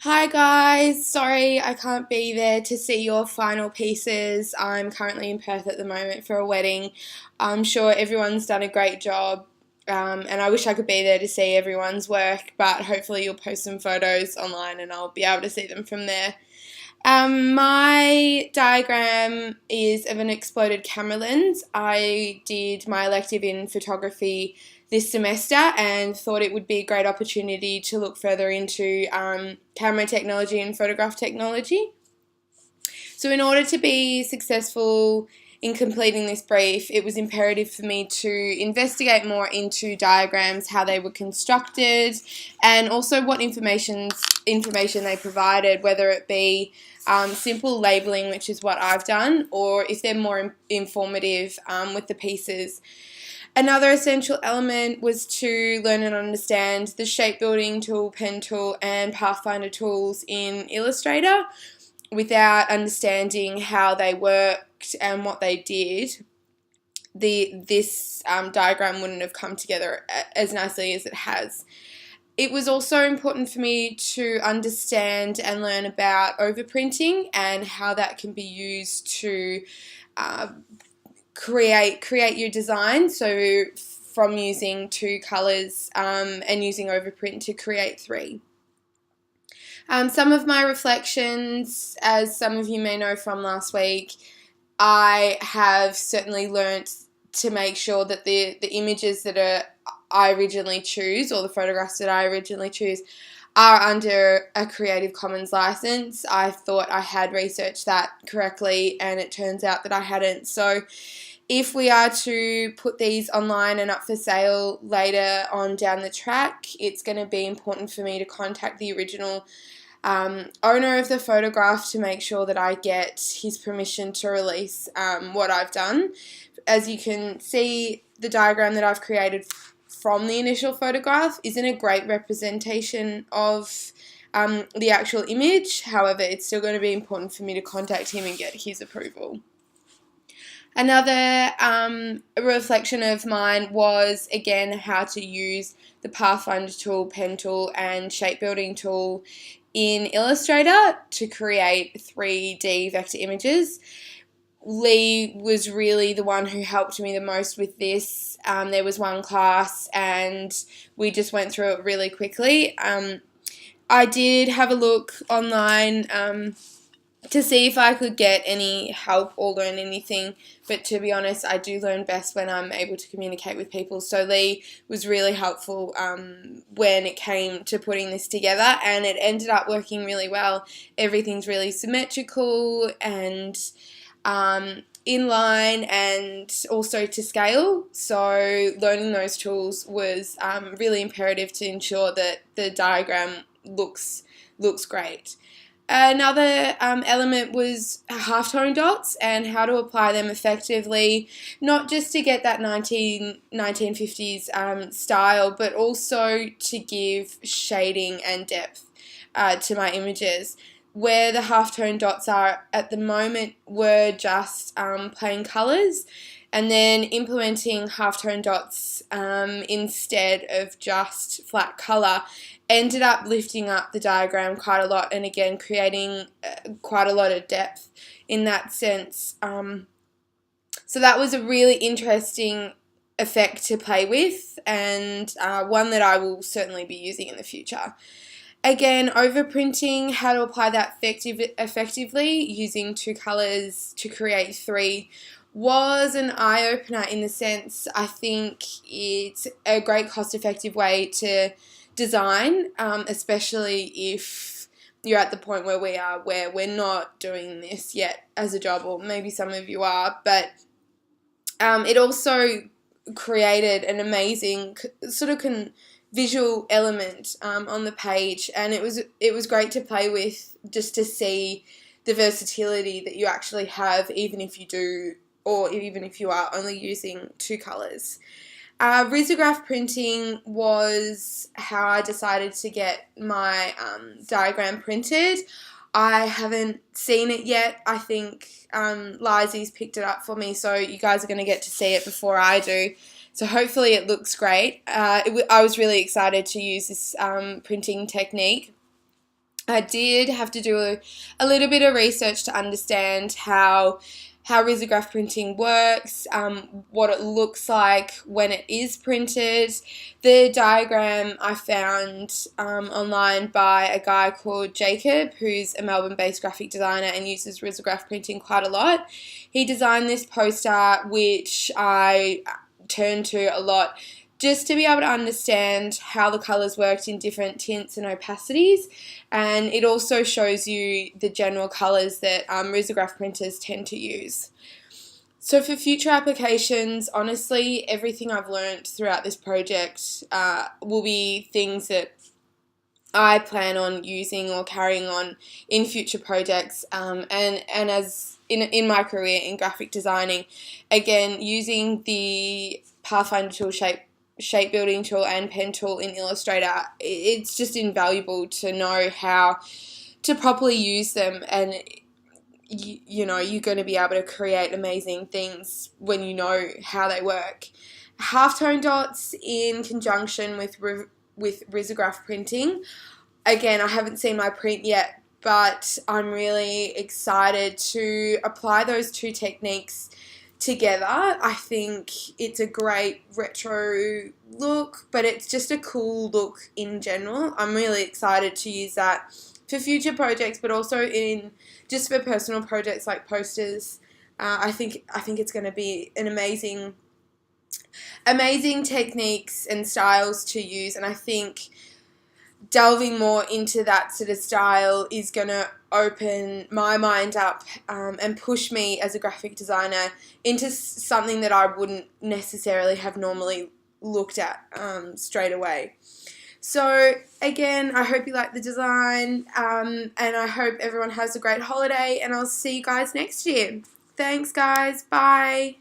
Hi guys, sorry I can't be there to see your final pieces. I'm currently in Perth at the moment for a wedding. I'm sure everyone's done a great job, and I wish I could be there to see everyone's work, but hopefully you'll post some photos online and I'll be able to see them from there. My diagram is of an exploded camera lens. I did my elective in photography this semester and thought it would be a great opportunity to look further into camera technology and photograph technology. So, in order to be successful in completing this brief, it was imperative for me to investigate more into diagrams, how they were constructed, and also what information they provided, whether it be simple labeling, which is what I've done, or if they're more informative with the pieces. Another essential element was to learn and understand the shape building tool, pen tool, and Pathfinder tools in Illustrator. Without understanding how they worked and what they did, this diagram wouldn't have come together as nicely as it has. It was also important for me to understand and learn about overprinting and how that can be used to create your design. So from using two colours and using overprint to create three. Some of my reflections, as some of you may know from last week, I have certainly learnt to make sure that the images that I originally choose, or the photographs that I originally choose, are under a Creative Commons license. I thought I had researched that correctly, and it turns out that I hadn't. So if we are to put these online and up for sale later on down the track, it's going to be important for me to contact the original owner of the photograph to make sure that I get his permission to release what I've done. As you can see, the diagram that I've created from the initial photograph isn't a great representation of the actual image. However, it's still going to be important for me to contact him and get his approval. Another reflection of mine was, again, how to use the Pathfinder tool, pen tool, and shape building tool in Illustrator to create 3D vector images. Lee was really the one who helped me the most with this. There was one class and we just went through it really quickly. I did have a look online to see if I could get any help or learn anything, but to be honest, I do learn best when I'm able to communicate with people. So Lee was really helpful when it came to putting this together, and it ended up working really well. Everything's really symmetrical and in line and also to scale. So learning those tools was really imperative to ensure that the diagram looks great. Another element was halftone dots and how to apply them effectively, not just to get that 1950s style, but also to give shading and depth to my images. Where the halftone dots are at the moment were just plain colours, and then implementing halftone dots instead of just flat colour ended up lifting up the diagram quite a lot, and again creating quite a lot of depth in that sense. So that was a really interesting effect to play with, and one that I will certainly be using in the future. Again, overprinting, how to apply that effectively using two colours to create three was an eye-opener in the sense I think it's a great cost-effective way to design, especially if you're at the point where we are, where we're not doing this yet as a job, or maybe some of you are, but it also created an amazing sort of visual element on the page, and it was great to play with, just to see the versatility that you actually have, even if you do, or even if you are only using two colours. Risograph printing was how I decided to get my diagram printed. I haven't seen it yet. I think Lizzie's picked it up for me, so you guys are going to get to see it before I do. So hopefully it looks great. I was really excited to use this printing technique. I did have to do a little bit of research to understand how risograph printing works, what it looks like when it is printed. The diagram I found online by a guy called Jacob, who's a Melbourne-based graphic designer and uses risograph printing quite a lot. He designed this poster, which I turn to a lot just to be able to understand how the colours worked in different tints and opacities, and it also shows you the general colours that risograph printers tend to use. So for future applications, honestly, everything I've learned throughout this project will be things that I plan on using or carrying on in future projects, and as in my career in graphic designing, again, using the Pathfinder tool, shape building tool and pen tool in Illustrator, it's just invaluable to know how to properly use them, and you know, you're going to be able to create amazing things when you know how they work. Halftone dots in conjunction with risograph printing. Again, I haven't seen my print yet, but I'm really excited to apply those two techniques together. I think it's a great retro look, but it's just a cool look in general. I'm really excited to use that for future projects, but also in just for personal projects like posters. I think it's going to be an amazing techniques and styles to use, and I think delving more into that sort of style is going to open my mind up and push me as a graphic designer into something that I wouldn't necessarily have normally looked at straight away. So again, I hope you like the design, and I hope everyone has a great holiday, and I'll see you guys next year. Thanks guys, bye.